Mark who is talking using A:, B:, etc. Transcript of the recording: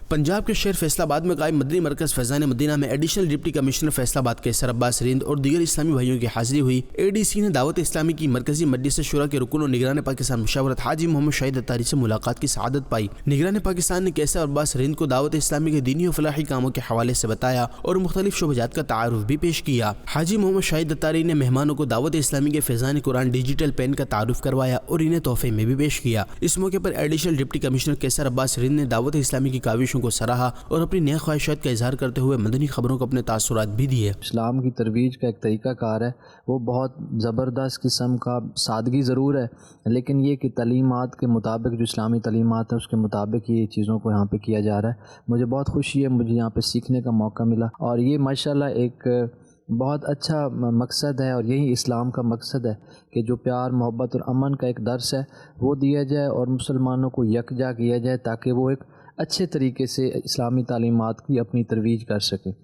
A: پنجاب کے شہر فیصل آباد میں قائم مدنی مرکز فیضان مدینہ میں ایڈیشنل ڈپٹی کمشنر فیصل آباد قیصر عباس رند اور دیگر اسلامی بھائیوں کی حاضری ہوئی۔ اے ڈی سی نے دعوت اسلامی کی مرکزی مجلس شورا کے رکن اور نگران پاکستان مشاورت حاجی محمد شاہد اتاری سے ملاقات کی سعادت پائی۔ نگران پاکستان نے قیصر عباس رند کو دعوت اسلامی کے دینی و فلاحی کاموں کے حوالے سے بتایا اور مختلف شعبات کا تعارف بھی پیش کیا۔ حاجی محمد شاہد اتاری نے مہمانوں کو دعوت اسلامی کے فیضان قرآن ڈیجیٹل پین کا تعارف کروایا اور انہیں تحفے میں بھی پیش کیا۔ اس موقع پر ایڈیشنل ڈپٹی کمشنر قیصر عباس رند نے دعوت اسلامی کی کاوشوں کو سراہا اور اپنی نیک خواہشات کا اظہار کرتے ہوئے مدنی خبروں کو اپنے تاثرات بھی دیے۔
B: اسلام کی ترویج کا ایک طریقہ کار ہے، وہ بہت زبردست قسم کا، سادگی ضرور ہے لیکن یہ کہ تعلیمات کے مطابق، جو اسلامی تعلیمات ہیں اس کے مطابق یہ چیزوں کو یہاں پہ کیا جا رہا ہے۔ مجھے بہت خوشی ہے، مجھے یہاں پہ سیکھنے کا موقع ملا اور یہ ماشاءاللہ ایک بہت اچھا مقصد ہے اور یہی اسلام کا مقصد ہے کہ جو پیار، محبت اور امن کا ایک درس ہے وہ دیا جائے اور مسلمانوں کو یکجا کیا جائے تاکہ وہ ایک اچھے طریقے سے اسلامی تعلیمات کی اپنی ترویج کر سکیں۔